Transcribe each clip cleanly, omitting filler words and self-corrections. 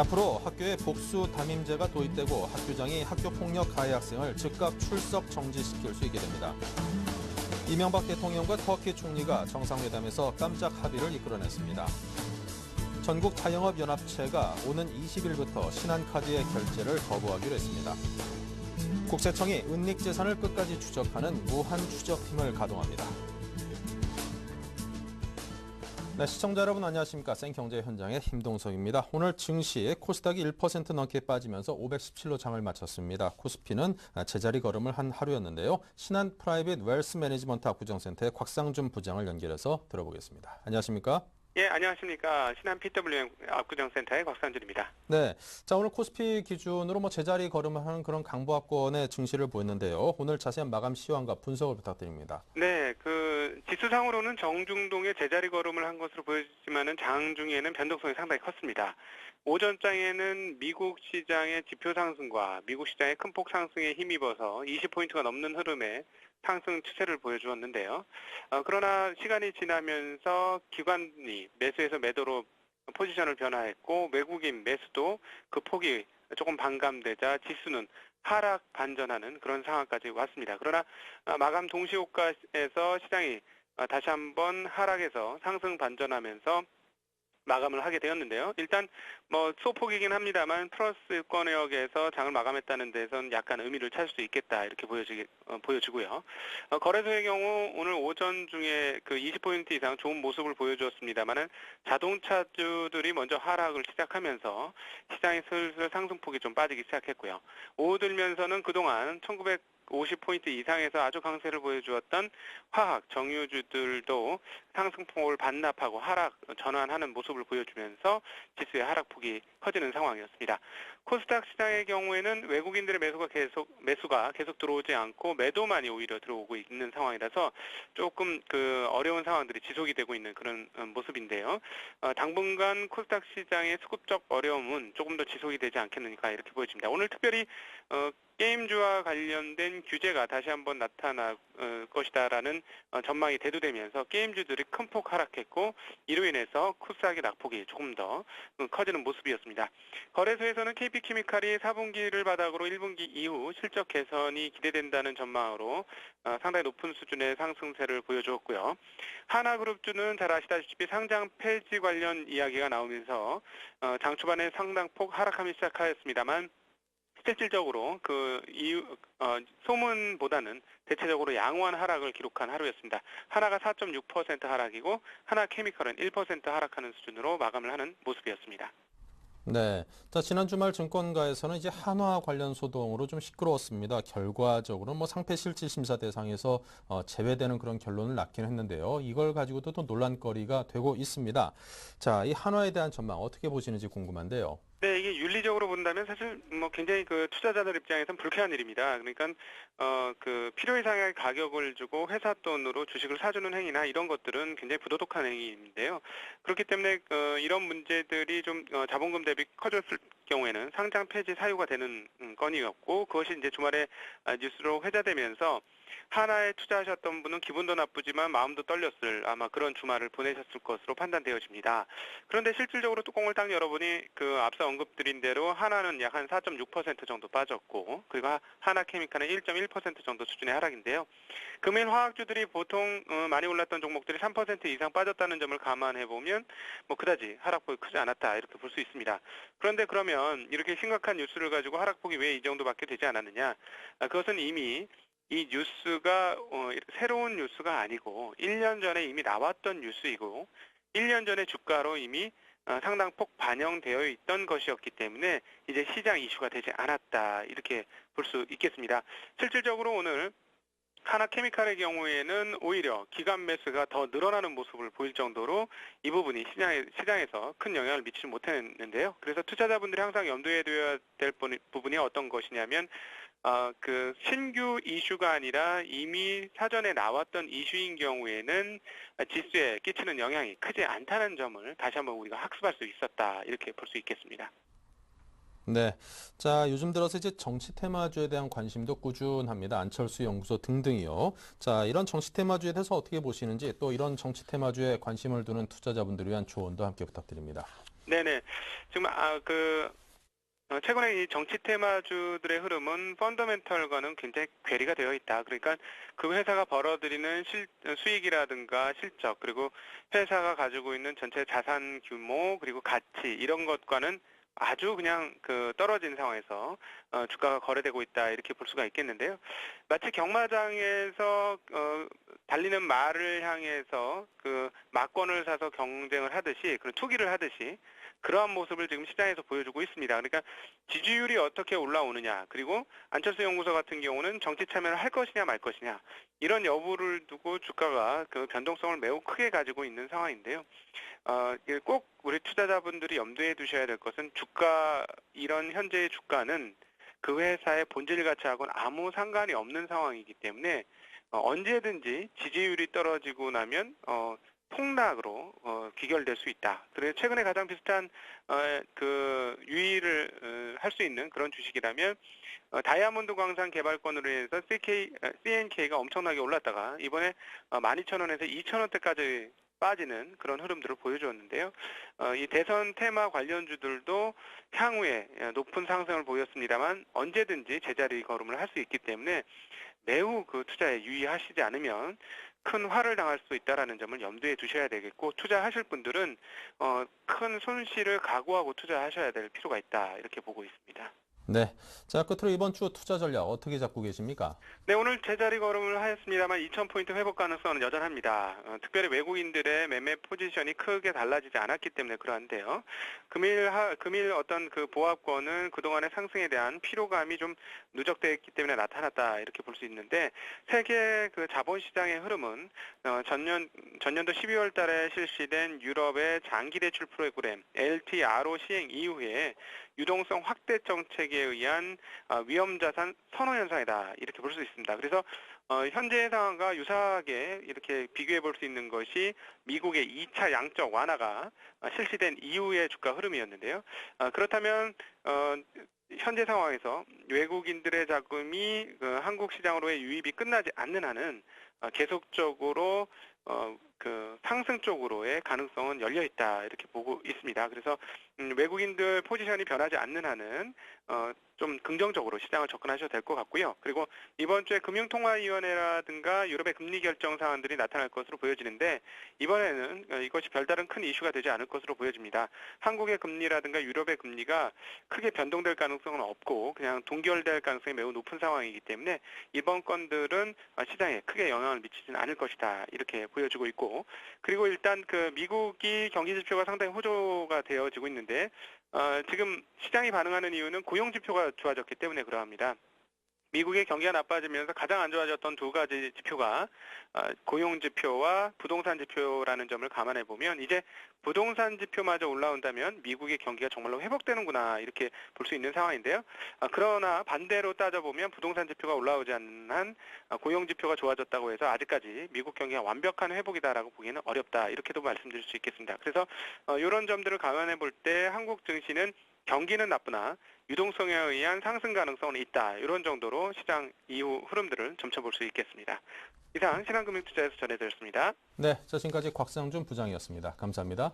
앞으로 학교에 복수 담임제가 도입되고 학교장이 학교폭력 가해 학생을 즉각 출석 정지시킬 수 있게 됩니다. 이명박 대통령과 터키 총리가 정상회담에서 깜짝 합의를 이끌어냈습니다. 전국 자영업연합체가 오는 20일부터 신한카드의 결제를 거부하기로 했습니다. 국세청이 은닉재산을 끝까지 추적하는 무한추적팀을 가동합니다. 네, 시청자 여러분 안녕하십니까. 생경제 현장의 김동석입니다. 오늘 증시 코스닥이 1% 넘게 빠지면서 517로 장을 마쳤습니다. 코스피는 제자리 걸음을 한 하루였는데요. 신한 프라이빗 웰스 매니지먼트 압구정센터의 곽상준 부장을 연결해서 들어보겠습니다. 안녕하십니까? 예, 안녕하십니까. 신한 PWM 압구정센터의 곽상준입니다. 네, 자 오늘 코스피 기준으로 제자리 걸음을 하는 그런 강보합권의 증시를 보였는데요. 오늘 자세한 마감 시황과 분석을 부탁드립니다. 네, 지수상으로는 정중동의 제자리 걸음을 한 것으로 보여지지만은 장중에는 변동성이 상당히 컸습니다. 오전장에는 미국 시장의 지표 상승과 미국 시장의 큰 폭 상승에 힘입어서 20포인트가 넘는 흐름의 상승 추세를 보여주었는데요. 그러나 시간이 지나면서 기관이 매수에서 매도로 포지션을 변화했고 외국인 매수도 그 폭이 조금 반감되자 지수는 하락 반전하는 그런 상황까지 왔습니다. 그러나 마감 동시효과에서 시장이 다시 한번 하락에서 상승 반전하면서 마감을 하게 되었는데요. 일단 소폭이긴 합니다만 플러스권역에서 장을 마감했다는 데선 약간 의미를 찾을 수 있겠다 이렇게 보여지고요. 거래소의 경우 오늘 오전 중에 20포인트 이상 좋은 모습을 보여주었습니다만은 자동차주들이 먼저 하락을 시작하면서 시장의 슬슬 상승폭이 좀 빠지기 시작했고요. 오후 들면서는 그동안 1950포인트 이상에서 아주 강세를 보여주었던 화학, 정유주들도 상승폭을 반납하고 하락 전환하는 모습을 보여주면서 지수의 하락폭이 커지는 상황이었습니다. 코스닥 시장의 경우에는 외국인들의 매수가 계속 들어오지 않고 매도만이 오히려 들어오고 있는 상황이라서 조금 어려운 상황들이 지속이 되고 있는 그런 모습인데요. 당분간 코스닥 시장의 수급적 어려움은 조금 더 지속이 되지 않겠는가 이렇게 보여집니다. 오늘 특별히 게임주와 관련된 규제가 다시 한번 나타날 것이다라는 전망이 대두되면서 게임주들이 큰 폭 하락했고 이로 인해서 코스닥의 낙폭이 조금 더 커지는 모습이었습니다. 거래소에서는 KP케미칼이 4분기를 바닥으로 1분기 이후 실적 개선이 기대된다는 전망으로 상당히 높은 수준의 상승세를 보여주었고요. 하나그룹주는 잘 아시다시피 상장 폐지 관련 이야기가 나오면서 장 초반에 상당폭 하락하기 시작하였습니다만 실질적으로 소문보다는 대체적으로 양호한 하락을 기록한 하루였습니다. 하나가 4.6% 하락이고 하나케미칼은 1% 하락하는 수준으로 마감을 하는 모습이었습니다. 네, 자 지난 주말 증권가에서는 이제 한화 관련 소동으로 좀 시끄러웠습니다. 결과적으로 상패실질심사 대상에서 제외되는 그런 결론을 낳긴 했는데요. 이걸 가지고도 또 논란거리가 되고 있습니다. 자, 이 한화에 대한 전망 어떻게 보시는지 궁금한데요. 네, 이게 윤리적으로 본다면 사실 굉장히 투자자들 입장에선 불쾌한 일입니다. 그러니까 필요 이상의 가격을 주고 회사 돈으로 주식을 사주는 행위나 이런 것들은 굉장히 부도덕한 행위인데요. 그렇기 때문에 이런 문제들이 좀 자본금 대비 커졌을 경우에는 상장 폐지 사유가 되는 건이었고 그것이 이제 주말에 뉴스로 회자되면서 하나에 투자하셨던 분은 기분도 나쁘지만 마음도 떨렸을 아마 그런 주말을 보내셨을 것으로 판단되어집니다. 그런데 실질적으로 뚜껑을 딱 열어보니 앞서 언급드린 대로 하나는 약 한 4.6% 정도 빠졌고 그리고 하나케미칼은 1.1% 정도 수준의 하락인데요. 금일 화학주들이 보통 많이 올랐던 종목들이 3% 이상 빠졌다는 점을 감안해보면 그다지 하락폭이 크지 않았다 이렇게 볼 수 있습니다. 그런데 그러면 이렇게 심각한 뉴스를 가지고 하락폭이 왜 이 정도밖에 되지 않았느냐? 그것은 이미 이 뉴스가 새로운 뉴스가 아니고 1년 전에 이미 나왔던 뉴스이고 1년 전에 주가로 이미 상당폭 반영되어 있던 것이었기 때문에 이제 시장 이슈가 되지 않았다 이렇게 볼 수 있겠습니다. 실질적으로 오늘 하나케미칼의 경우에는 오히려 기관 매수가 더 늘어나는 모습을 보일 정도로 이 부분이 시장에서 큰 영향을 미치지 못했는데요. 그래서 투자자분들이 항상 염두에 둬야 될 부분이 어떤 것이냐면 신규 이슈가 아니라 이미 사전에 나왔던 이슈인 경우에는 지수에 끼치는 영향이 크지 않다는 점을 다시 한번 우리가 학습할 수 있었다 이렇게 볼 수 있겠습니다. 네, 자 요즘 들어서 이제 정치 테마주에 대한 관심도 꾸준합니다. 안철수 연구소 등등이요. 자 이런 정치 테마주에 대해서 어떻게 보시는지 또 이런 정치 테마주에 관심을 두는 투자자분들을 위한 조언도 함께 부탁드립니다. 네네. 지금 최근에 이 정치 테마주들의 흐름은 펀더멘털과는 굉장히 괴리가 되어 있다. 그러니까 그 회사가 벌어들이는 수익이라든가 실적, 그리고 회사가 가지고 있는 전체 자산 규모, 그리고 가치, 이런 것과는 아주 그냥 떨어진 상황에서 주가가 거래되고 있다, 이렇게 볼 수가 있겠는데요. 마치 경마장에서 달리는 말을 향해서 막권을 사서 경쟁을 하듯이, 그런 투기를 하듯이 그러한 모습을 지금 시장에서 보여주고 있습니다. 그러니까 지지율이 어떻게 올라오느냐, 그리고 안철수 연구소 같은 경우는 정치 참여를 할 것이냐 말 것이냐, 이런 여부를 두고 주가가 변동성을 매우 크게 가지고 있는 상황인데요. 꼭 우리 투자자분들이 염두에 두셔야 될 것은, 이런 현재의 주가는 그 회사의 본질 가치하고는 아무 상관이 없는 상황이기 때문에 언제든지 지지율이 떨어지고 나면 폭락으로 귀결될 수 있다. 그래서 최근에 가장 비슷한 유의를 할 수 있는 그런 주식이라면, 다이아몬드 광산 개발권으로 인해서 CNK가 엄청나게 올랐다가 이번에 12,000원에서 2,000원대까지 빠지는 그런 흐름들을 보여주었는데요. 이 대선 테마 관련주들도 향후에 높은 상승을 보였습니다만 언제든지 제자리 걸음을 할 수 있기 때문에 매우 투자에 유의하시지 않으면 큰 화를 당할 수 있다는 점을 염두에 두셔야 되겠고, 투자하실 분들은 큰 손실을 각오하고 투자하셔야 될 필요가 있다, 이렇게 보고 있습니다. 네. 자, 끝으로 이번 주 투자 전략 어떻게 잡고 계십니까? 네, 오늘 제자리 걸음을 하였습니다만 2,000포인트 회복 가능성은 여전합니다. 특별히 외국인들의 매매 포지션이 크게 달라지지 않았기 때문에 그러한데요. 금일 어떤 보합권은 그동안의 상승에 대한 피로감이 좀 누적되었기 때문에 나타났다, 이렇게 볼 수 있는데, 세계 자본시장의 흐름은 전년도 12월 달에 실시된 유럽의 장기 대출 프로그램 LTRO 시행 이후에 유동성 확대 정책에 의한 위험자산 선호 현상이다, 이렇게 볼 수 있습니다. 그래서 현재 상황과 유사하게 이렇게 비교해 볼 수 있는 것이 미국의 2차 양적 완화가 실시된 이후의 주가 흐름이었는데요. 그렇다면 현재 상황에서 외국인들의 자금이 한국 시장으로의 유입이 끝나지 않는 한은 계속적으로 상승 쪽으로의 가능성은 열려 있다, 이렇게 보고 있습니다. 그래서 외국인들 포지션이 변하지 않는 한은 좀 긍정적으로 시장을 접근하셔도 될 것 같고요. 그리고 이번 주에 금융통화위원회라든가 유럽의 금리 결정 사안들이 나타날 것으로 보여지는데, 이번에는 이것이 별다른 큰 이슈가 되지 않을 것으로 보여집니다. 한국의 금리라든가 유럽의 금리가 크게 변동될 가능성은 없고 그냥 동결될 가능성이 매우 높은 상황이기 때문에 이번 건들은 시장에 크게 영향을 미치지는 않을 것이다, 이렇게 보여지고 있고, 그리고 일단 미국이 경기 지표가 상당히 호조가 되어지고 있는데, 지금 시장이 반응하는 이유는 고용 지표가 좋아졌기 때문에 그러합니다. 미국의 경기가 나빠지면서 가장 안 좋아졌던 두 가지 지표가 고용 지표와 부동산 지표라는 점을 감안해 보면, 이제 부동산 지표마저 올라온다면 미국의 경기가 정말로 회복되는구나, 이렇게 볼 수 있는 상황인데요. 그러나 반대로 따져보면 부동산 지표가 올라오지 않는 한 고용 지표가 좋아졌다고 해서 아직까지 미국 경기가 완벽한 회복이다라고 보기에는 어렵다, 이렇게도 말씀드릴 수 있겠습니다. 그래서 이런 점들을 감안해 볼 때 한국 증시는 경기는 나쁘나 유동성에 의한 상승 가능성은 있다, 이런 정도로 시장 이후 흐름들을 점쳐볼 수 있겠습니다. 이상 신한금융투자에서 전해드렸습니다. 네, 자, 지금까지 곽상준 부장이었습니다. 감사합니다.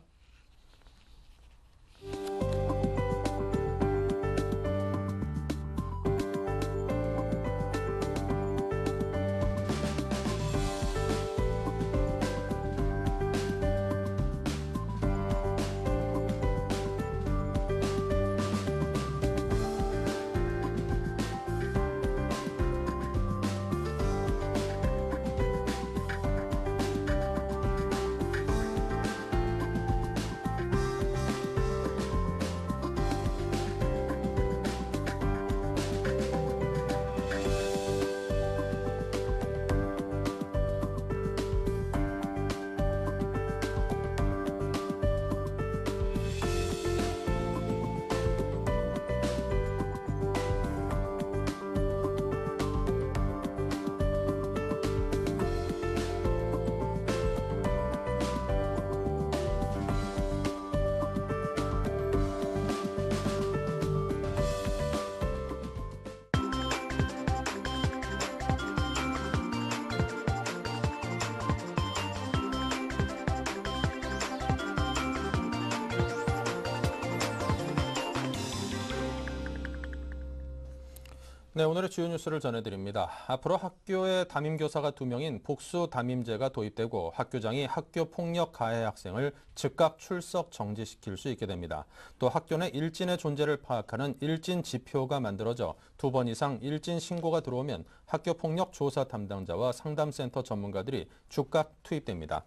네, 오늘의 주요 뉴스를 전해드립니다. 앞으로 학교에 담임교사가 2명인 복수 담임제가 도입되고 학교장이 학교 폭력 가해 학생을 즉각 출석 정지시킬 수 있게 됩니다. 또 학교 내 일진의 존재를 파악하는 일진 지표가 만들어져 2번 이상 일진 신고가 들어오면 학교 폭력 조사 담당자와 상담센터 전문가들이 즉각 투입됩니다.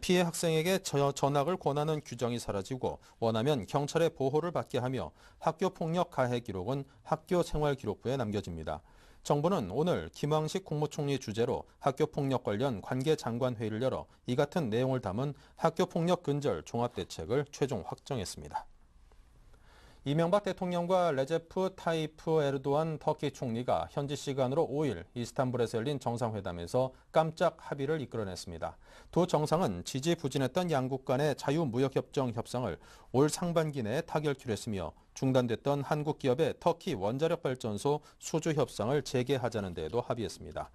피해 학생에게 전학을 권하는 규정이 사라지고 원하면 경찰의 보호를 받게 하며 학교 폭력 가해 기록은 학교 생활기록부에 남겨집니다. 정부는 오늘 김황식 국무총리 주재로 학교폭력 관련 관계장관회의를 열어 이 같은 내용을 담은 학교폭력 근절 종합대책을 최종 확정했습니다. 이명박 대통령과 레제프 타이프 에르도안 터키 총리가 현지 시간으로 5일 이스탄불에서 열린 정상회담에서 깜짝 합의를 이끌어냈습니다. 두 정상은 지지부진했던 양국 간의 자유무역협정 협상을 올 상반기 내에 타결키로 했으며 중단됐던 한국 기업의 터키 원자력발전소 수주 협상을 재개하자는 데에도 합의했습니다.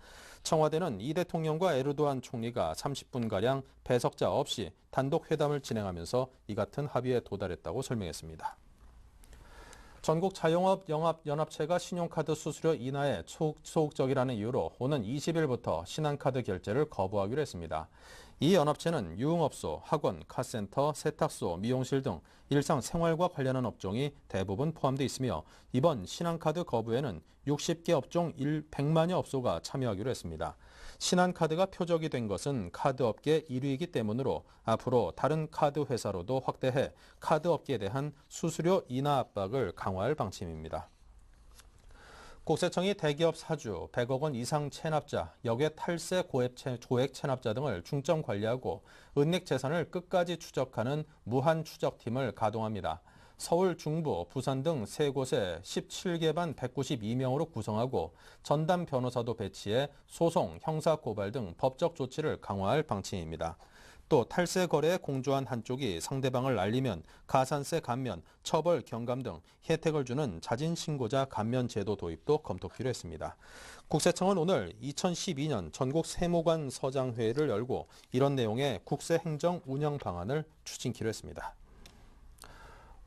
청와대는 이 대통령과 에르도안 총리가 30분가량 배석자 없이 단독 회담을 진행하면서 이 같은 합의에 도달했다고 설명했습니다. 전국 자영업 영업연합체가 신용카드 수수료 인하에 소극적이라는 이유로 오는 20일부터 신한카드 결제를 거부하기로 했습니다. 이 연합체는 유흥업소, 학원, 카센터, 세탁소, 미용실 등 일상생활과 관련한 업종이 대부분 포함되어 있으며 이번 신한카드 거부에는 60개 업종 100만여 업소가 참여하기로 했습니다. 신한카드가 표적이 된 것은 카드업계 1위이기 때문으로 앞으로 다른 카드 회사로도 확대해 카드업계에 대한 수수료 인하 압박을 강화할 방침입니다. 국세청이 대기업 사주, 100억 원 이상 체납자, 역외 탈세 고액 체납자 등을 중점 관리하고 은닉 재산을 끝까지 추적하는 무한 추적팀을 가동합니다. 서울 중부, 부산 등 3곳에 17개 반 192명으로 구성하고 전담 변호사도 배치해 소송, 형사 고발 등 법적 조치를 강화할 방침입니다. 또 탈세 거래에 공조한 한쪽이 상대방을 알리면 가산세 감면, 처벌 경감 등 혜택을 주는 자진 신고자 감면 제도 도입도 검토키로 했습니다. 국세청은 오늘 2012년 전국 세무관 서장회의를 열고 이런 내용의 국세 행정 운영 방안을 추진키로 했습니다.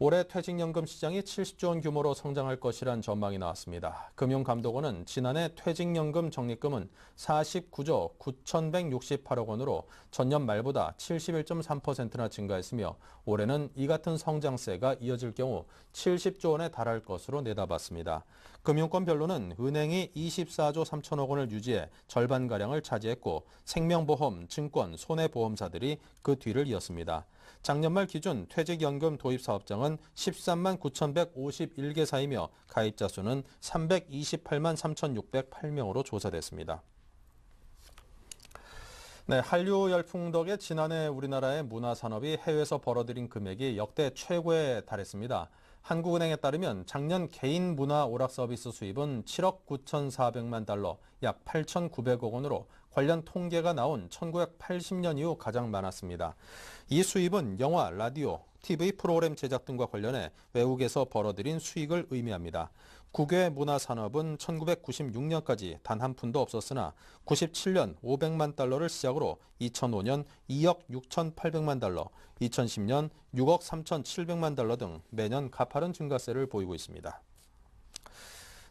올해 퇴직연금 시장이 70조 원 규모로 성장할 것이란 전망이 나왔습니다. 금융감독원은 지난해 퇴직연금 적립금은 49조 9,168억 원으로 전년 말보다 71.3%나 증가했으며 올해는 이 같은 성장세가 이어질 경우 70조 원에 달할 것으로 내다봤습니다. 금융권별로는 은행이 24조 3천억 원을 유지해 절반가량을 차지했고 생명보험, 증권, 손해보험사들이 그 뒤를 이었습니다. 작년 말 기준 퇴직연금 도입 사업장은 13만 9,151개사이며 가입자 수는 328만 3,608명으로 조사됐습니다. 네, 한류 열풍 덕에 지난해 우리나라의 문화산업이 해외에서 벌어들인 금액이 역대 최고에 달했습니다. 한국은행에 따르면 작년 개인 문화 오락 서비스 수입은 7억 9,400만 달러, 약 8,900억 원으로 관련 통계가 나온 1980년 이후 가장 많았습니다. 이 수입은 영화, 라디오, TV 프로그램 제작 등과 관련해 외국에서 벌어들인 수익을 의미합니다. 국외 문화산업은 1996년까지 단 한 푼도 없었으나 97년 500만 달러를 시작으로 2005년 2억 6,800만 달러, 2010년 6억 3,700만 달러 등 매년 가파른 증가세를 보이고 있습니다.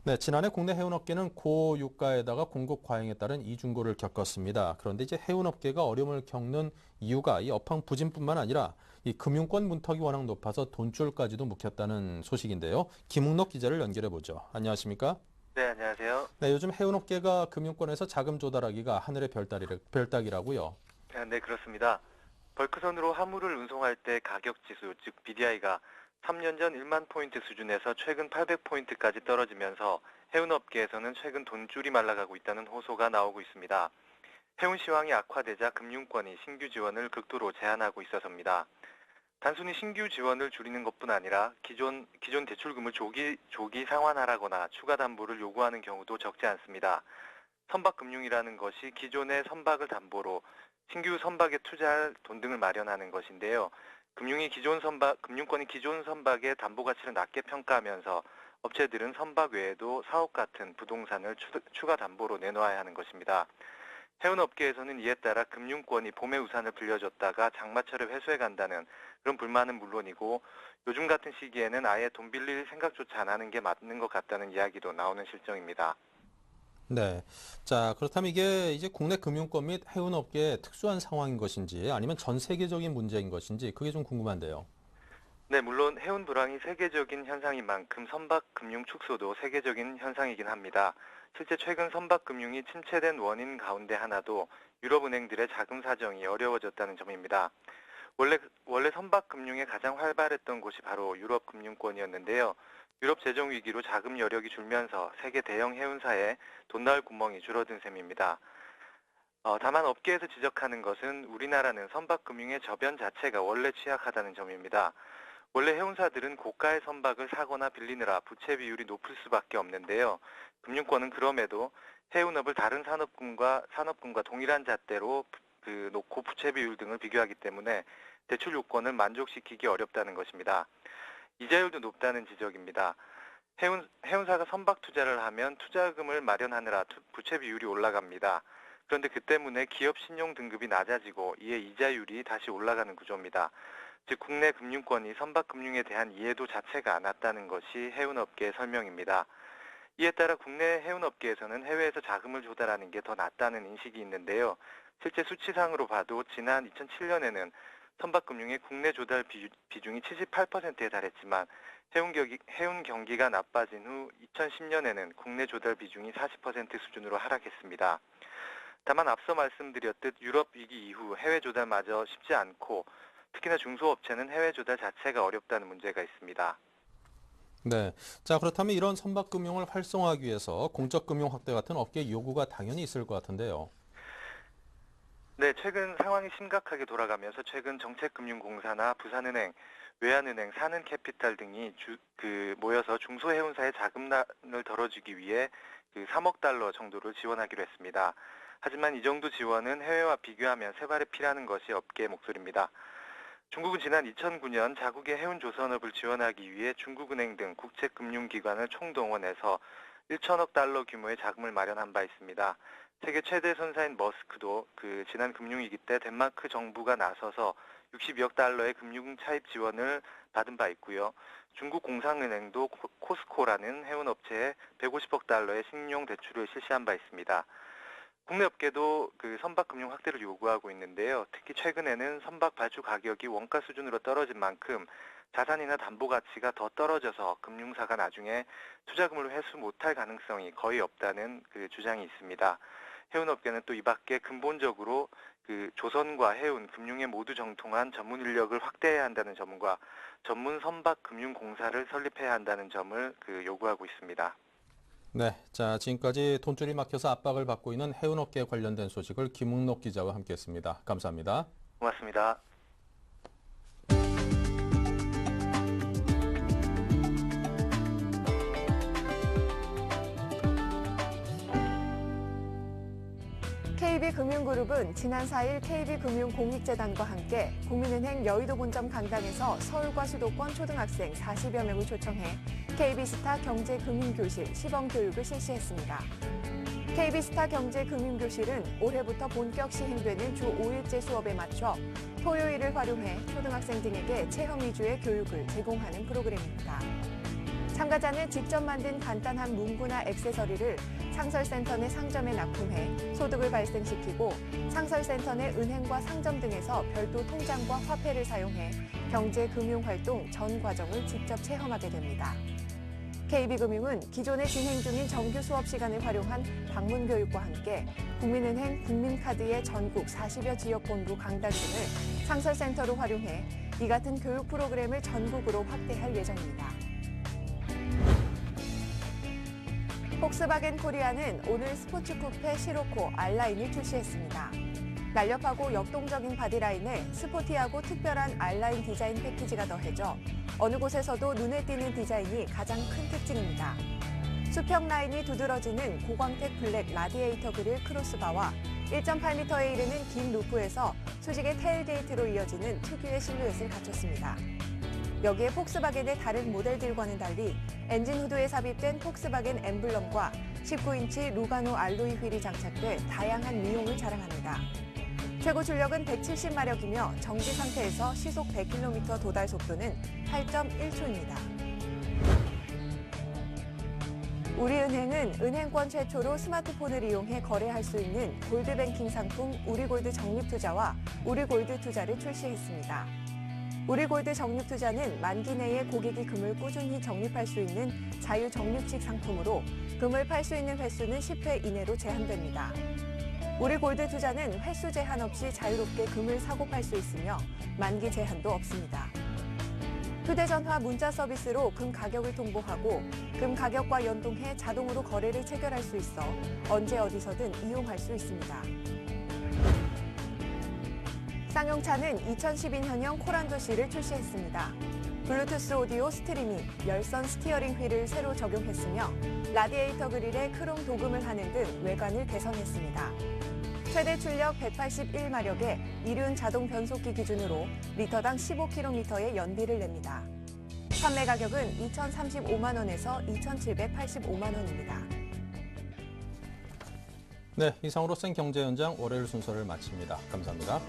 네, 지난해 국내 해운업계는 고유가에다가 공급 과잉에 따른 이중고를 겪었습니다. 그런데 이제 해운업계가 어려움을 겪는 이유가 이 업황 부진뿐만 아니라 이 금융권 문턱이 워낙 높아서 돈줄까지도 묵혔다는 소식인데요. 김웅록 기자를 연결해 보죠. 안녕하십니까? 네, 안녕하세요. 네, 요즘 해운업계가 금융권에서 자금 조달하기가 하늘의 별따기라고요. 네, 그렇습니다. 벌크선으로 화물을 운송할 때 가격지수, 즉 BDI가 3년 전 1만 포인트 수준에서 최근 800포인트까지 떨어지면서 해운업계에서는 최근 돈줄이 말라가고 있다는 호소가 나오고 있습니다. 해운 시황이 악화되자 금융권이 신규 지원을 극도로 제한하고 있어서입니다. 단순히 신규 지원을 줄이는 것뿐 아니라 기존 대출금을 조기 상환하라거나 추가 담보를 요구하는 경우도 적지 않습니다. 선박금융이라는 것이 기존의 선박을 담보로 신규 선박에 투자할 돈 등을 마련하는 것인데요. 금융권이 기존 선박의 담보 가치를 낮게 평가하면서 업체들은 선박 외에도 사옥 같은 부동산을 추가 담보로 내놓아야 하는 것입니다. 해운업계에서는 이에 따라 금융권이 봄에 우산을 빌려줬다가 장마철에 회수해 간다는 그런 불만은 물론이고 요즘 같은 시기에는 아예 돈 빌릴 생각조차 안 하는 게 맞는 것 같다는 이야기도 나오는 실정입니다. 네. 자, 그렇다면 이게 이제 국내 금융권 및 해운업계의 특수한 상황인 것인지 아니면 전 세계적인 문제인 것인지 그게 좀 궁금한데요. 네, 물론 해운 불황이 세계적인 현상인 만큼 선박 금융 축소도 세계적인 현상이긴 합니다. 실제 최근 선박 금융이 침체된 원인 가운데 하나도 유럽은행들의 자금 사정이 어려워졌다는 점입니다. 원래 선박 금융에 가장 활발했던 곳이 바로 유럽 금융권이었는데요. 유럽 재정 위기로 자금 여력이 줄면서 세계 대형 해운사에 돈 나올 구멍이 줄어든 셈입니다. 다만 업계에서 지적하는 것은 우리나라는 선박 금융의 저변 자체가 원래 취약하다는 점입니다. 원래 해운사들은 고가의 선박을 사거나 빌리느라 부채 비율이 높을 수밖에 없는데요. 금융권은 그럼에도 해운업을 다른 산업군과 동일한 잣대로 놓고 부채 비율 등을 비교하기 때문에 대출 요건을 만족시키기 어렵다는 것입니다. 이자율도 높다는 지적입니다. 해운사가 선박 투자를 하면 투자금을 마련하느라 부채 비율이 올라갑니다. 그런데 그 때문에 기업 신용 등급이 낮아지고 이에 이자율이 다시 올라가는 구조입니다. 즉 국내 금융권이 선박 금융에 대한 이해도 자체가 안 왔다는 것이 해운업계의 설명입니다. 이에 따라 국내 해운업계에서는 해외에서 자금을 조달하는 게 더 낫다는 인식이 있는데요. 실제 수치상으로 봐도 지난 2007년에는 선박금융의 국내 조달 비중이 78%에 달했지만 해운 경기가 나빠진 후 2010년에는 국내 조달 비중이 40% 수준으로 하락했습니다. 다만 앞서 말씀드렸듯 유럽 위기 이후 해외 조달마저 쉽지 않고 특히나 중소업체는 해외 조달 자체가 어렵다는 문제가 있습니다. 네. 자, 그렇다면 이런 선박금융을 활성화하기 위해서 공적금융 확대 같은 업계 요구가 당연히 있을 것 같은데요. 네, 최근 상황이 심각하게 돌아가면서 최근 정책금융공사나 부산은행, 외환은행, 산은캐피탈 등이 모여서 중소해운사의 자금난을 덜어주기 위해 3억 달러 정도를 지원하기로 했습니다. 하지만 이 정도 지원은 해외와 비교하면 세 발의 피라는 것이 업계의 목소리입니다. 중국은 지난 2009년 자국의 해운 조선업을 지원하기 위해 중국은행 등 국제금융기관을 총동원해서 1천억 달러 규모의 자금을 마련한 바 있습니다. 세계 최대 선사인 머스크도 지난 금융위기 때 덴마크 정부가 나서서 62억 달러의 금융 차입 지원을 받은 바 있고요. 중국 공상은행도 코스코라는 해운업체에 150억 달러의 신용 대출을 실시한 바 있습니다. 국내 업계도 선박 금융 확대를 요구하고 있는데요. 특히 최근에는 선박 발주 가격이 원가 수준으로 떨어진 만큼 자산이나 담보 가치가 더 떨어져서 금융사가 나중에 투자금을 회수 못할 가능성이 거의 없다는 주장이 있습니다. 해운업계는 또 이 밖에 근본적으로 조선과 해운, 금융에 모두 정통한 전문 인력을 확대해야 한다는 점과 전문 선박 금융공사를 설립해야 한다는 점을 요구하고 있습니다. 네. 자, 지금까지 돈줄이 막혀서 압박을 받고 있는 해운업계 관련된 소식을 김웅록 기자와 함께했습니다. 감사합니다. 고맙습니다. KB금융그룹은 지난 4일 KB금융공익재단과 함께 국민은행 여의도 본점 강당에서 서울과 수도권 초등학생 40여 명을 초청해 KB스타 경제금융교실 시범교육을 실시했습니다. KB스타 경제금융교실은 올해부터 본격 시행되는 주 5일제 수업에 맞춰 토요일을 활용해 초등학생 등에게 체험 위주의 교육을 제공하는 프로그램입니다. 참가자는 직접 만든 간단한 문구나 액세서리를 상설센터 내 상점에 납품해 소득을 발생시키고 상설센터 내 은행과 상점 등에서 별도 통장과 화폐를 사용해 경제금융활동 전 과정을 직접 체험하게 됩니다. KB금융은 기존에 진행 중인 정규 수업 시간을 활용한 방문교육과 함께 국민은행 국민카드의 전국 40여 지역본부 강당 등을 상설센터로 활용해 이 같은 교육 프로그램을 전국으로 확대할 예정입니다. 폭스바겐 코리아는 오늘 스포츠 쿠페 시로코 R라인을 출시했습니다. 날렵하고 역동적인 바디라인에 스포티하고 특별한 R라인 디자인 패키지가 더해져 어느 곳에서도 눈에 띄는 디자인이 가장 큰 특징입니다. 수평 라인이 두드러지는 고광택 블랙 라디에이터 그릴 크로스바와 1.8m에 이르는 긴 루프에서 수직의 테일게이트로 이어지는 특유의 실루엣을 갖췄습니다. 여기에 폭스바겐의 다른 모델들과는 달리 엔진 후드에 삽입된 폭스바겐 엠블럼과 19인치 루가노 알로이 휠이 장착돼 다양한 미용을 자랑합니다. 최고 출력은 170마력이며 정지 상태에서 시속 100km 도달 속도는 8.1초입니다. 우리은행은 은행권 최초로 스마트폰을 이용해 거래할 수 있는 골드뱅킹 상품 우리골드 적립투자와 우리골드 투자를 출시했습니다. 우리골드 적립투자는 만기 내에 고객이 금을 꾸준히 적립할 수 있는 자유적립식 상품으로 금을 팔 수 있는 횟수는 10회 이내로 제한됩니다. 우리골드 투자는 횟수 제한 없이 자유롭게 금을 사고 팔 수 있으며 만기 제한도 없습니다. 휴대전화 문자 서비스로 금 가격을 통보하고 금 가격과 연동해 자동으로 거래를 체결할 수 있어 언제 어디서든 이용할 수 있습니다. 쌍용차는 2012년형 코란도시를 출시했습니다. 블루투스 오디오 스트리밍, 열선 스티어링 휠을 새로 적용했으며 라디에이터 그릴에 크롬 도금을 하는 등 외관을 개선했습니다. 최대 출력 181마력의 이륜 자동 변속기 기준으로 리터당 15km의 연비를 냅니다. 판매 가격은 2,035만 원에서 2,785만 원입니다. 네, 이상으로 생경제 현장 월요일 순서를 마칩니다. 감사합니다.